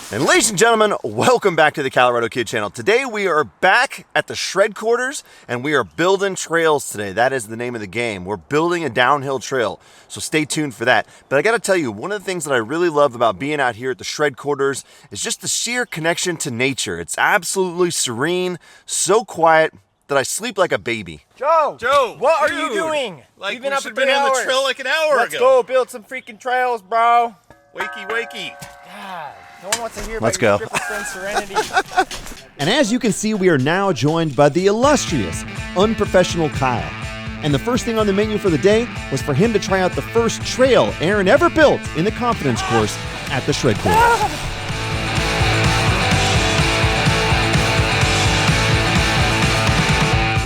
And ladies and gentlemen, welcome back to the Calirado Kid channel. Today we are back at the shred quarters and we are building trails today. That is the name of the game. We're building a downhill trail, so stay tuned for that. But I gotta tell you, one of the things that I really love about being out here at the shred quarters is just the sheer connection to nature. It's absolutely serene, so quiet that I sleep like a baby. Joe, what are you doing? Like, We've been we up should for have been 3 on hours. the trail like an hour Let's ago. go build some freaking trails, bro. Wakey. God, no one wants to hear Let's about go. your stripper friend Serenity. And as you can see, we are now joined by the illustrious, unprofessional Kyle. And the first thing on the menu for the day was for him to try out the first trail Aaron ever built in the confidence course at the shred quarters.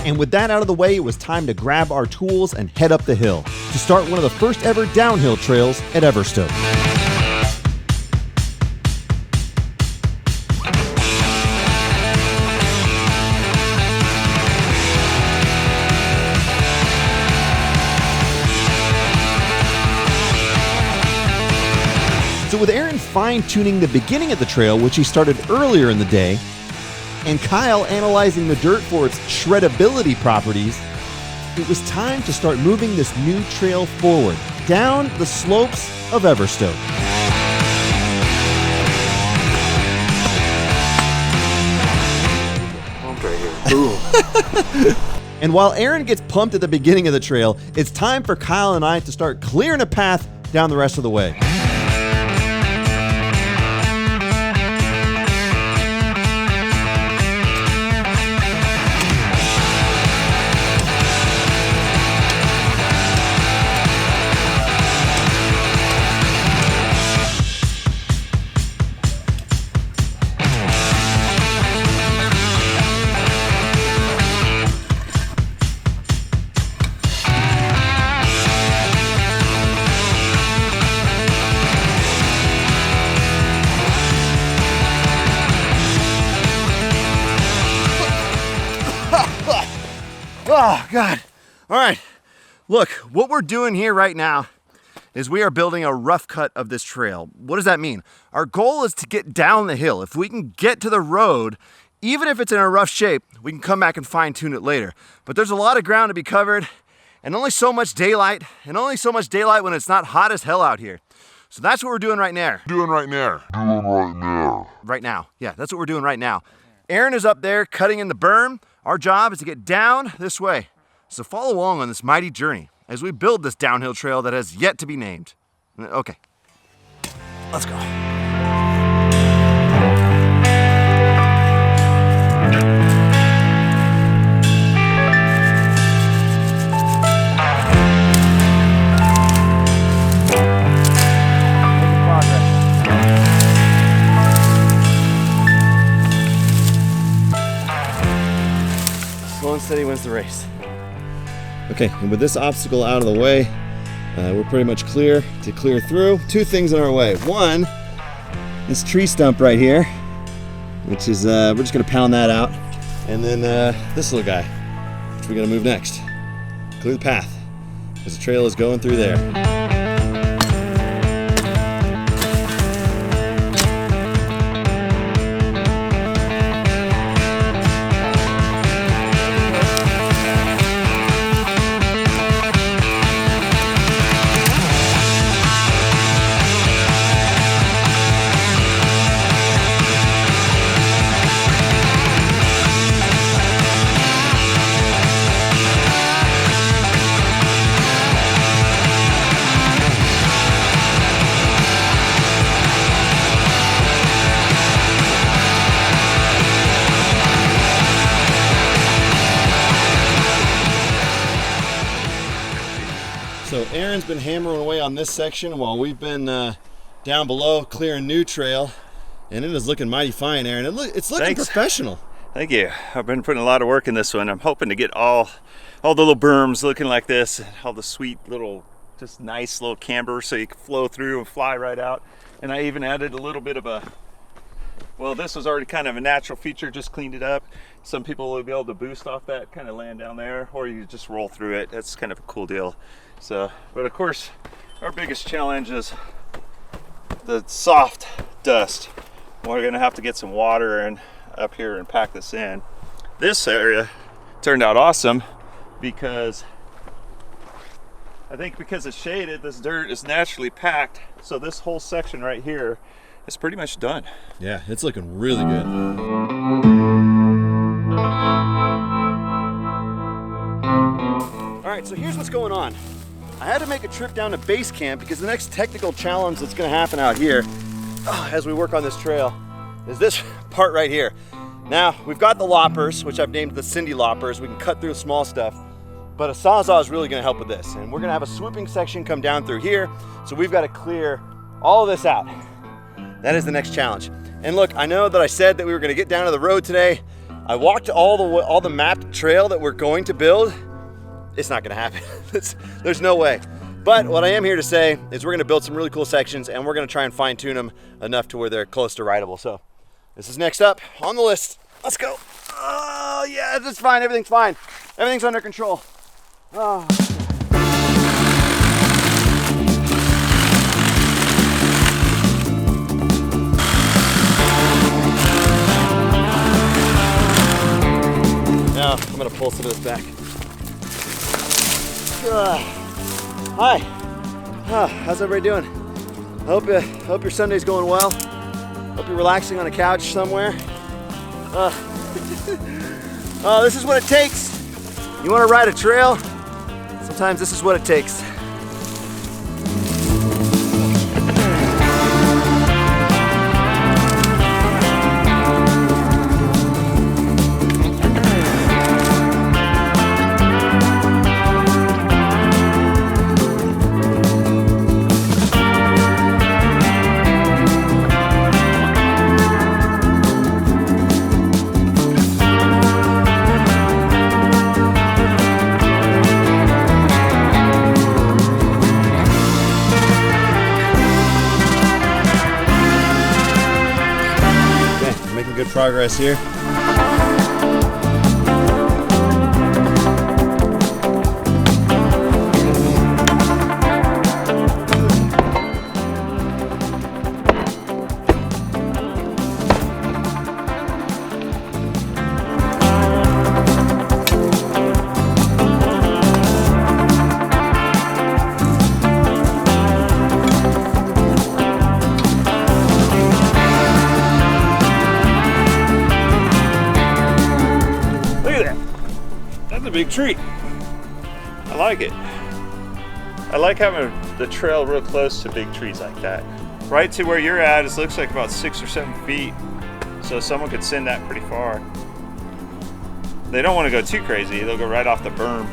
And with that out of the way, it was time to grab our tools and head up the hill to start one of the first ever downhill trails at Everstoke. So with Aaron fine-tuning the beginning of the trail, which he started earlier in the day, and Kyle analyzing the dirt for its shreddability properties, it was time to start moving this new trail forward, down the slopes of Everstoke. And while Aaron gets pumped at the beginning of the trail, it's time for Kyle and I to start clearing a path down the rest of the way. Oh, God. All right. Look, what we're doing here right now is we are building a rough cut of this trail. What does that mean? Our goal is to get down the hill. If we can get to the road, even if it's in a rough shape, we can come back and fine tune it later. But there's a lot of ground to be covered and only so much daylight when it's not hot as hell out here. So that's what we're doing right now. Right now. Yeah, that's what we're doing right now. Aaron is up there cutting in the berm. Our job is to get down this way. So follow along on this mighty journey as we build this downhill trail that has yet to be named. Okay, let's go. Slow and steady wins the race. Okay, and with this obstacle out of the way, we're pretty much clear to clear through. Two things in our way. One, this tree stump right here, which is, we're just gonna pound that out. And then this little guy, which we're gonna move next. Clear the path, because the trail is going through there. So Aaron's been hammering away on this section while we've been down below clearing new trail, and it is looking mighty fine, Aaron. It's looking Thanks. professional. Thank you. I've been putting a lot of work in this one. I'm hoping to get all the little berms looking like this, and all the sweet little, just nice little camber so you can flow through and fly right out. And I even added a little bit of a, well, this was already kind of a natural feature, just cleaned it up. Some people will be able to boost off that, kind of land down there, or you just roll through it. That's kind of a cool deal. So, but of course, our biggest challenge is the soft dust. We're gonna have to get some water and up here and pack this in. This area turned out awesome because I think because it's shaded, this dirt is naturally packed. So this whole section right here is pretty much done. Yeah, it's looking really good. All right, so here's what's going on. I had to make a trip down to base camp because the next technical challenge that's gonna happen out here as we work on this trail is this part right here. Now, we've got the loppers, which I've named the Cindy loppers. We can cut through small stuff, but a Sawzall is really gonna help with this. And we're gonna have a swooping section come down through here, so we've gotta clear all of this out. That is the next challenge. And look, I know that I said that we were gonna get down to the road today. I walked all the mapped trail that we're going to build. It's not gonna happen. There's no way. But what I am here to say is we're gonna build some really cool sections and we're gonna try and fine tune them enough to where they're close to rideable. So this is next up on the list. Let's go. Oh yeah, it's fine, everything's fine. Everything's under control. Oh. Now I'm gonna pull some of this back. Hi. How's everybody doing? I hope your Sunday's going well. Hope you're relaxing on a couch somewhere. Oh, this is what it takes. You want to ride a trail? Sometimes this is what it takes. Good progress here. Big tree. I like it. I like having the trail real close to big trees like that. Right to where you're at, it looks like about 6 or 7 feet. So someone could send that pretty far. They don't want to go too crazy. They'll go right off the berm.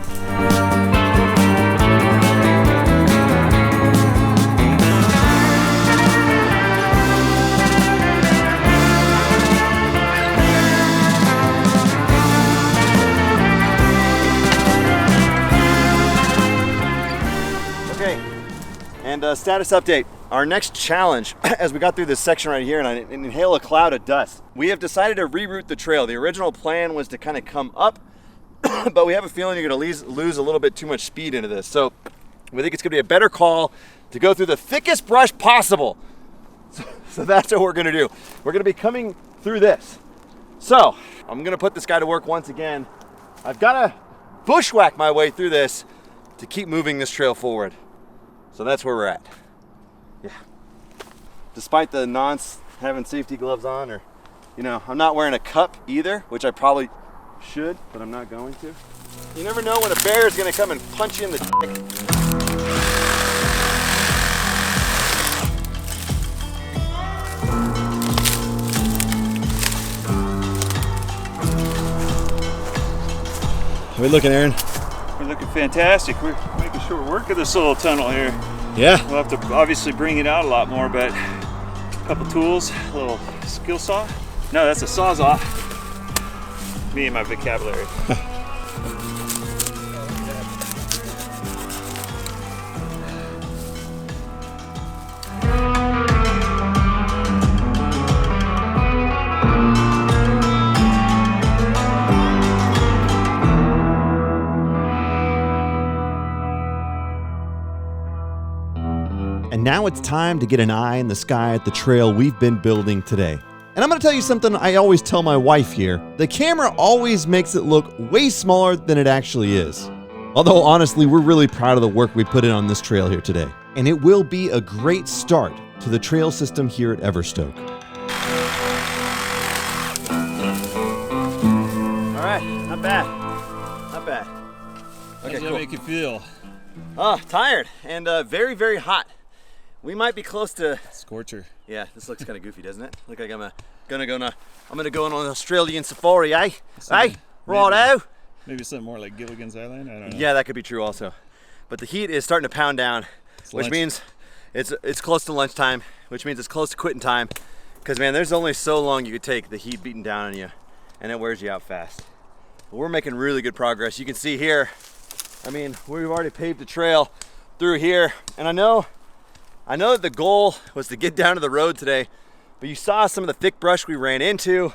And status update. Our next challenge, as we got through this section right here and I inhale a cloud of dust, we have decided to reroute the trail. The original plan was to kind of come up, but we have a feeling you're gonna lose a little bit too much speed into this. So we think it's gonna be a better call to go through the thickest brush possible. So that's what we're gonna do. We're gonna be coming through this. So I'm gonna put this guy to work once again. I've gotta bushwhack my way through this to keep moving this trail forward. So that's where we're at. Yeah. Despite the having safety gloves on, or, you know, I'm not wearing a cup either, which I probably should, but I'm not going to. You never know when a bear is gonna come and punch you in the dick. How are we looking, Aaron? We're looking fantastic. We're making sure we're working this little tunnel here. Yeah. We'll have to obviously bring it out a lot more, but a couple tools, a little skill saw. No, that's a sawzall. Me and my vocabulary. And now it's time to get an eye in the sky at the trail we've been building today. And I'm gonna tell you something I always tell my wife here. The camera always makes it look way smaller than it actually is. Although honestly, we're really proud of the work we put in on this trail here today. And it will be a great start to the trail system here at Everstoke. All right, not bad, not bad. How does that make you feel? Oh, tired and very, very hot. We might be close to Scorcher. Yeah, this looks kind of goofy, doesn't it? Look like I'm gonna go on an Australian safari, eh? Hey, righto. Maybe something more like Gilligan's Island. I don't know. Yeah, that could be true also. But the heat is starting to pound down, which means it's close to lunchtime, which means it's close to quitting time. Because man, there's only so long you could take the heat beating down on you, and it wears you out fast. But we're making really good progress. You can see here. I mean, we've already paved the trail through here, and I know that the goal was to get down to the road today, but you saw some of the thick brush we ran into.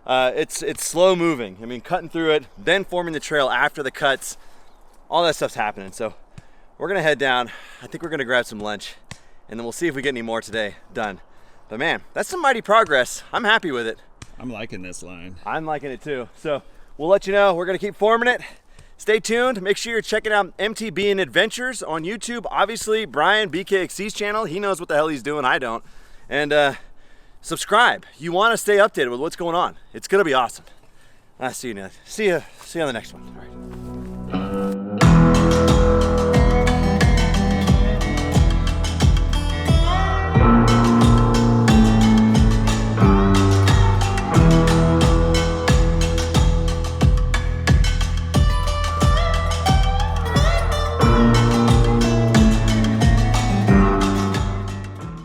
It's slow moving. I mean, cutting through it, then forming the trail after the cuts, all that stuff's happening. So we're gonna head down. I think we're gonna grab some lunch, and then we'll see if we get any more today done. But man, that's some mighty progress. I'm happy with it. I'm liking this line. I'm liking it too. So we'll let you know. We're gonna keep forming it. Stay tuned. Make sure you're checking out MTB and Adventures on YouTube. Obviously, Brian BKXC's channel. He knows what the hell he's doing. I don't. And subscribe. You want to stay updated with what's going on. It's gonna be awesome. See you on the next one. All right.